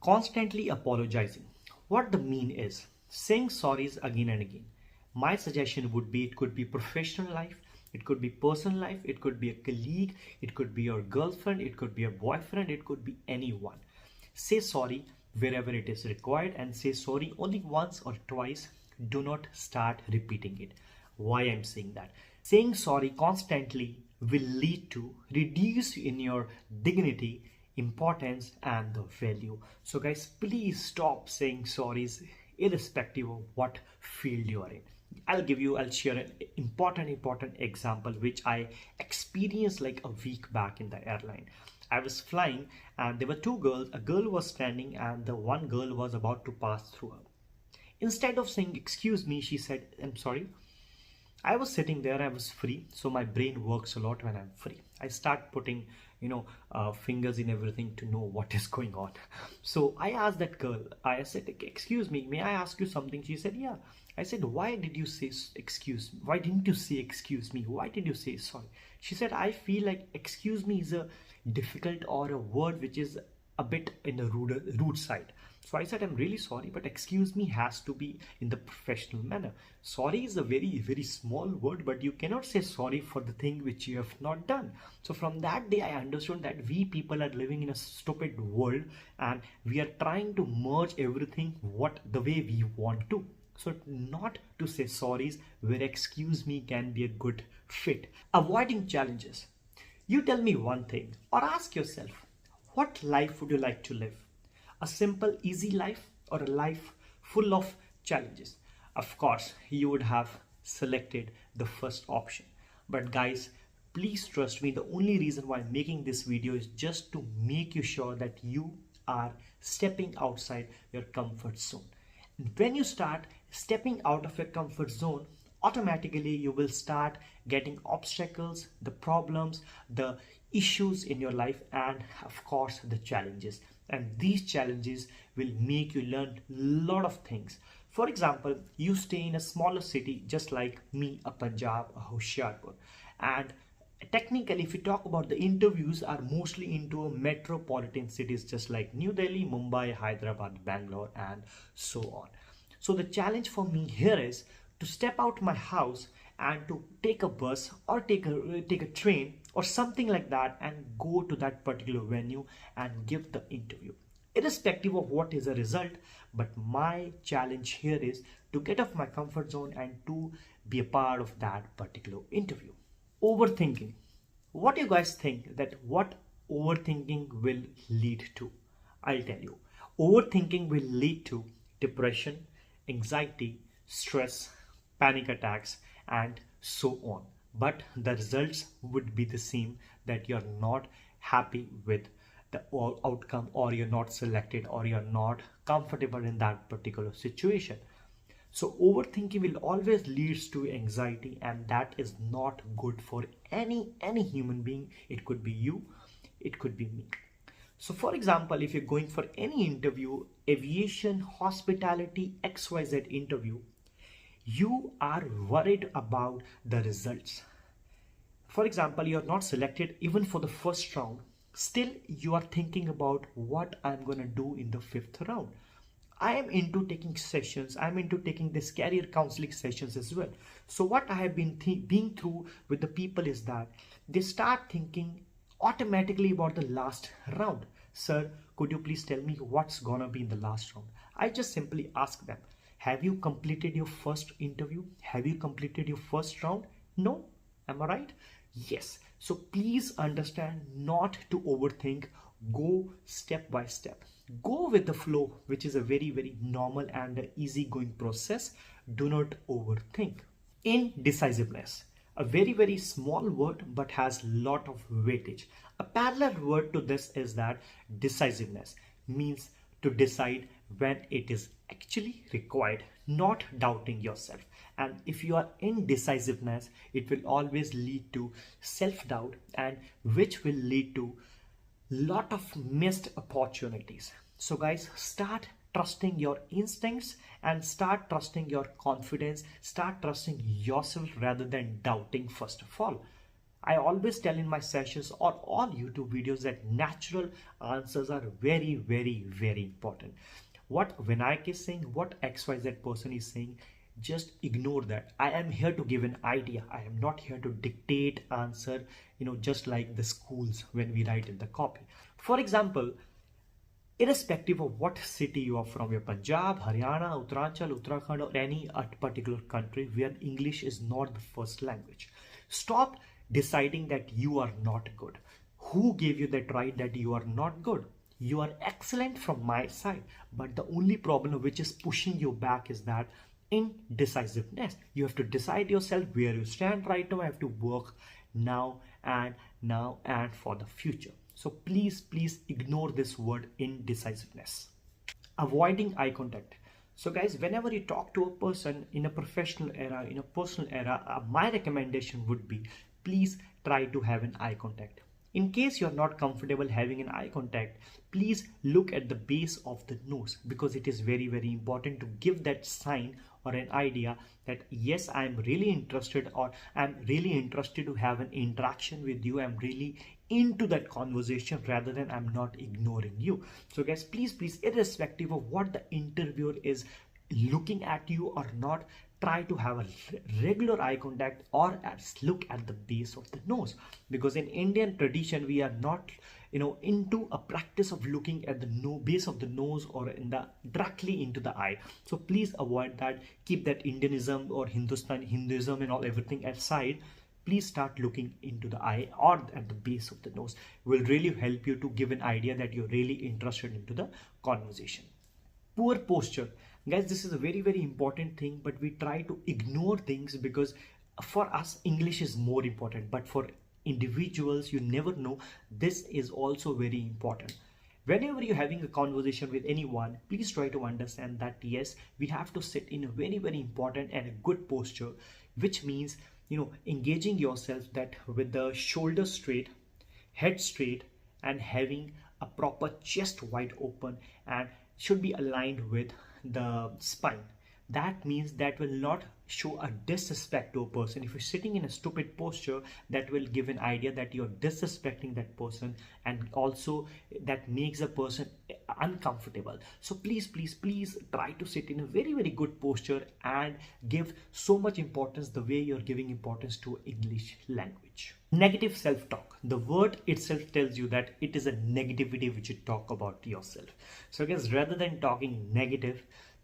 Constantly apologizing. What the mean is saying sorries again and again. My suggestion would be it could be professional life, it could be personal life, it could be a colleague, it could be your girlfriend, it could be a boyfriend, it could be anyone. Say sorry wherever it is required and say sorry only once or twice. Do not start repeating it. Why I'm saying that? Saying sorry constantly will lead to reduce in your dignity, importance and the value. So guys, please stop saying sorries irrespective of what field you are in. I'll share an important example which I experienced like a week back in the airline. I was flying and there were two girls. A girl was standing and the one girl was about to pass through her. Instead of saying excuse me, she said I'm sorry. I was sitting there, I was free, so my brain works a lot when I'm free. I start putting, fingers in everything to know what is going on. So I asked that girl, I said, excuse me, may I ask you something? She said, yeah. I said, why did you say excuse me? Why didn't you say excuse me? Why did you say sorry? She said, I feel like excuse me is a difficult or a word which is a bit in the rude side. So I said, I'm really sorry, but excuse me has to be in the professional manner. Sorry is a very small word, but you cannot say sorry for the thing which you have not done. So from that day, I understood that we people are living in a stupid world and we are trying to merge everything the way we want to. So not to say sorries where excuse me can be a good fit. Avoiding challenges. You tell me one thing or ask yourself, what life would you like to live? A simple, easy life or a life full of challenges? Of course, you would have selected the first option. But guys, please trust me, the only reason why I'm making this video is just to make you sure that you are stepping outside your comfort zone. And when you start stepping out of your comfort zone, automatically you will start getting obstacles, the problems, the issues in your life, and of course the challenges. And these challenges will make you learn a lot of things. For example, you stay in a smaller city just like me, a Punjab, a Hoshiarpur, and technically if we talk about the interviews are mostly into metropolitan cities just like New Delhi, Mumbai, Hyderabad, Bangalore and so on. So the challenge for me here is to step out my house and to take a bus or take a train or something like that and go to that particular venue and give the interview, irrespective of what is the result. But my challenge here is to get off my comfort zone and to be a part of that particular interview. Overthinking. What do you guys think that what overthinking will lead to? I'll tell you. Overthinking will lead to depression, anxiety, stress, panic attacks and so on. But the results would be the same, that you're not happy with the outcome, or you're not selected, or you're not comfortable in that particular situation. So overthinking will always leads to anxiety, and that is not good for any human being. It could be you, it could be me. So for example, if you're going for any interview, aviation, hospitality, XYZ interview, you are worried about the results. For example, you're not selected even for the first round. Still, you are thinking about what I'm going to do in the fifth round. I am into taking sessions. I'm into taking this career counseling sessions as well. So what I have been being through with the people is that they start thinking automatically about the last round. Sir, could you please tell me what's gonna be in the last round? I just simply ask them, have you completed your first interview? Have you completed your first round? No? Am I right? Yes. So please understand not to overthink. Go step by step. Go with the flow, which is a very normal and easygoing process. Do not overthink. Indecisiveness. A very small word but has lot of weightage. A parallel word to this is that decisiveness means to decide when it is actually required, not doubting yourself. And if you are indecisiveness, it will always lead to self-doubt, and which will lead to lot of missed opportunities. So guys, start trusting your instincts and start trusting your confidence. Start trusting yourself rather than doubting first of all. I always tell in my sessions or all YouTube videos that natural answers are very, very, very important. What Vinayak is saying, what XYZ person is saying, just ignore that. I am here to give an idea. I am not here to dictate answer, just like the schools when we write in the copy. For example, irrespective of what city you are from, your Punjab, Haryana, Uttaranchal, Uttarakhand, or any particular country where English is not the first language, stop deciding that you are not good. Who gave you that right that you are not good? You are excellent from my side, but the only problem which is pushing you back is that indecisiveness. You have to decide yourself where you stand right now. I have to work now and for the future. So please ignore this word indecisiveness. Avoiding eye contact. So guys, whenever you talk to a person in a professional era, in a personal era, my recommendation would be please try to have an eye contact. In case you're not comfortable having an eye contact, please look at the base of the nose, because it is very, very important to give that sign or an idea that yes, I'm really interested, or I'm really interested to have an interaction with you. I'm really into that conversation rather than I'm not ignoring you. So guys, please, irrespective of what the interviewer is looking at you or not, try to have a regular eye contact or look at the base of the nose, because in Indian tradition we are not into a practice of looking at the base of the nose or directly into the eye. So please avoid that. Keep that Indianism or Hinduism and all everything aside. Please start looking into the eye or at the base of the nose. Will really help you to give an idea that you're really interested into the conversation. Poor posture. Guys, this is a very, very important thing, but we try to ignore things because for us English is more important, but for individuals, you never know, this is also very important. Whenever you're having a conversation with anyone, please try to understand that yes, we have to sit in a very, very important and a good posture, which means engaging yourself that with the shoulders straight, head straight, and having a proper chest wide open and should be aligned with the spine. That means that will not show a disrespect to a person. If you're sitting in a stupid posture, that will give an idea that you're disrespecting that person, and also that makes a person uncomfortable. So please try to sit in a very, very good posture and give so much importance the way you're giving importance to English language. Negative self-talk. The word itself tells you that it is a negativity which you talk about yourself. So guys, rather than talking negative,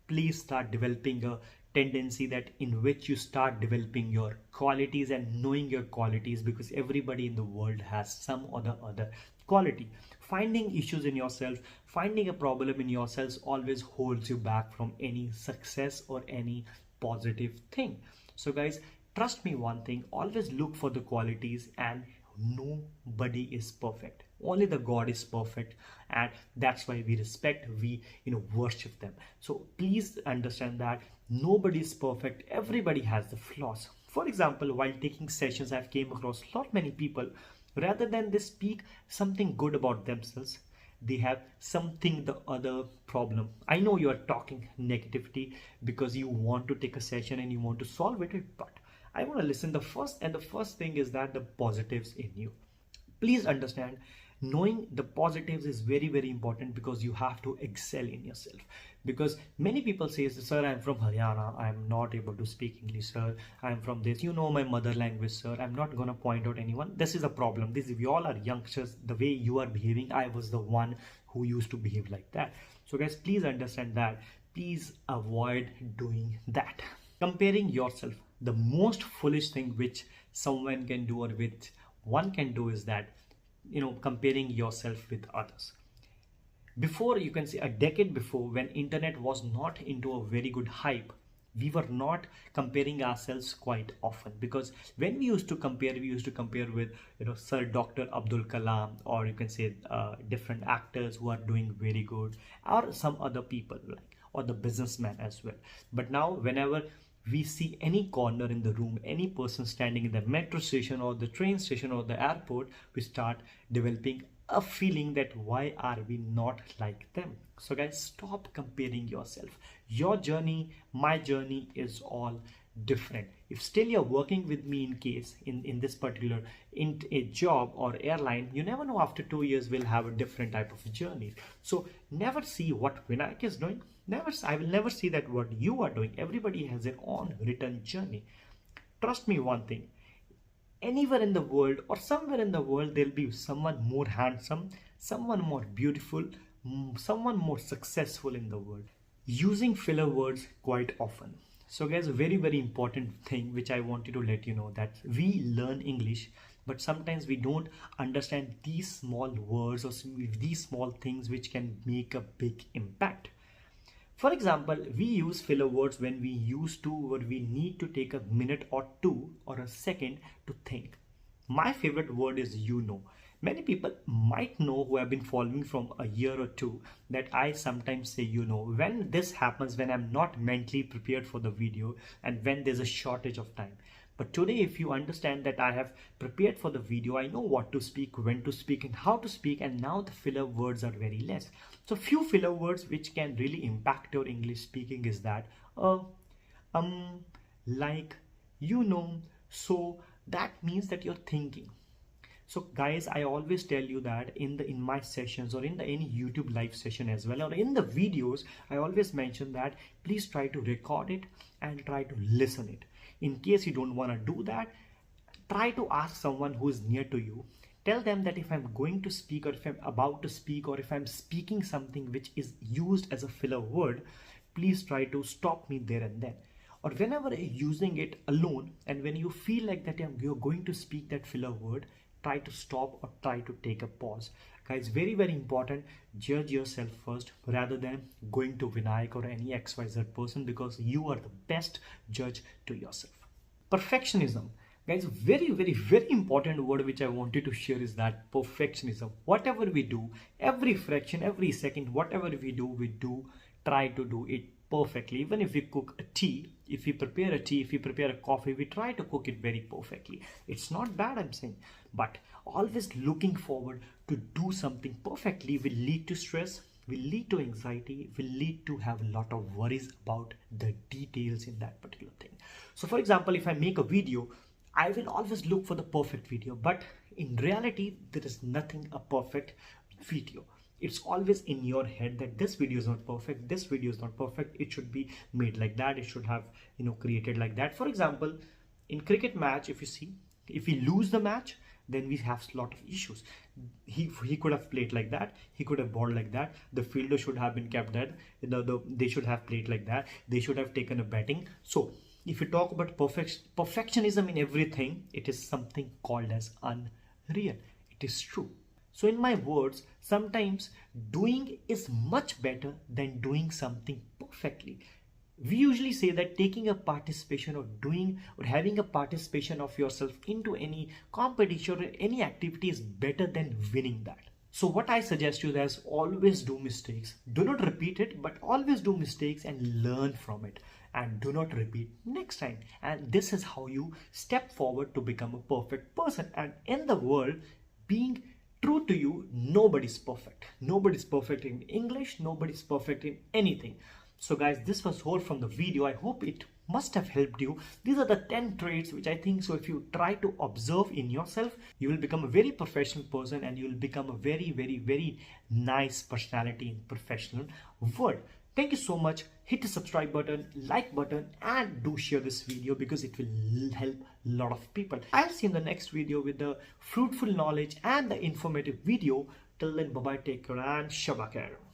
please start developing a tendency that in which you start developing your qualities and knowing your qualities, because everybody in the world has some or the other quality. Finding issues in yourself, finding a problem in yourself always holds you back from any success or any positive thing. So guys, trust me one thing, always look for the qualities, and nobody is perfect. Only the God is perfect, and that's why we respect, we worship them. So please understand that nobody is perfect. Everybody has the flaws. For example, while taking sessions, I've came across many people, rather than they speak something good about themselves, they have something the other problem. I know you are talking negativity because you want to take a session and you want to solve it, but I want to listen. The first thing is that the positives in you. Please understand, knowing the positives is very, very important, because you have to excel in yourself. Because many people say, sir, I'm from Haryana, I'm not able to speak English, sir, I'm from this, my mother language, sir. I'm not gonna point out anyone. This is a problem. We all are youngsters. The way you are behaving, I was the one who used to behave like that. So guys, please understand that. Please avoid doing that. Comparing yourself. The most foolish thing which someone can do or which one can do is that comparing yourself with others. Before, you can say a decade before, when internet was not into a very good hype, we were not comparing ourselves quite often, because when we used to compare with Sir Dr. Abdul Kalam, or you can say different actors who are doing very good, or some other people or the businessman as well. But now whenever we see any corner in the room, any person standing in the metro station or the train station or the airport, we start developing a feeling that why are we not like them? So guys, stop comparing yourself. Your journey, my journey is all different. If still you're working with me in case in this particular in a job or airline, you never know, after 2 years we'll have a different type of journey. So never see what Vinayak is doing. I will never see that what you are doing. Everybody has their own written journey. Trust me one thing, anywhere in the world or somewhere in the world there'll be someone more handsome, someone more beautiful, someone more successful in the world. Using filler words quite often. So guys, a very important thing which I wanted to let you know, that we learn English, but sometimes we don't understand these small words or these small things which can make a big impact. For example, we use filler words when we used to or we need to take a minute or two or a second to think. My favorite word is you know. Many people might know who have been following from a year or two that I sometimes say you know. When this happens, when I'm not mentally prepared for the video and when there's a shortage of time. But today, if you understand that I have prepared for the video, I know what to speak, when to speak and how to speak, and now the filler words are very less. So few filler words which can really impact your English speaking is that like, you know, so. That means that you're thinking. So guys, I always tell you that in my sessions or in any YouTube live session as well, or in the videos, I always mention that please try to record it and try to listen it. In case you don't want to do that, try to ask someone who is near to you. Tell them that if I'm going to speak or if I'm about to speak or if I'm speaking something which is used as a filler word, please try to stop me there and then. Or whenever you're using it alone and when you feel like that you're going to speak that filler word, try to stop or try to take a pause. Guys, very important, judge yourself first rather than going to Vinayak or any XYZ person, because you are the best judge to yourself. Perfectionism. Guys, very important word which I wanted to share is that perfectionism. Whatever we do, every fraction, every second, whatever we do, try to do it perfectly. Even if we cook a tea, if we prepare a tea, if we prepare a coffee, we try to cook it very perfectly. It's not bad, I'm saying, but always looking forward to do something perfectly will lead to stress, will lead to anxiety, will lead to have a lot of worries about the details in that particular thing. So for example, if I make a video, I will always look for the perfect video, but in reality there is nothing a perfect video. It's always in your head that this video is not perfect, this video is not perfect, it should be made like that, it should have, created like that. For example, in cricket match, if you see, if we lose the match, then we have a lot of issues. He could have played like that, he could have bowled like that, the fielder should have been kept dead, they should have played like that, they should have taken a batting. So if you talk about perfectionism in everything, it is something called as unreal. It is true. So in my words, sometimes doing is much better than doing something perfectly. We usually say that taking a participation or doing or having a participation of yourself into any competition or any activity is better than winning that. So what I suggest you is always do mistakes. Do not repeat it, but always do mistakes and learn from it. And do not repeat next time. And this is how you step forward to become a perfect person. And in the world, being true to you, nobody's perfect. Nobody's perfect in English, nobody's perfect in anything. So guys, this was all from the video. I hope it must have helped you. These are the 10 traits which I think, so if you try to observe in yourself, you will become a very professional person and you will become a very nice personality in professional world. Thank you so much. Hit the subscribe button, like button, and do share this video because it will help a lot of people. I'll see you in the next video with the fruitful knowledge and the informative video. Till then, bye bye, take care, and Shabakar.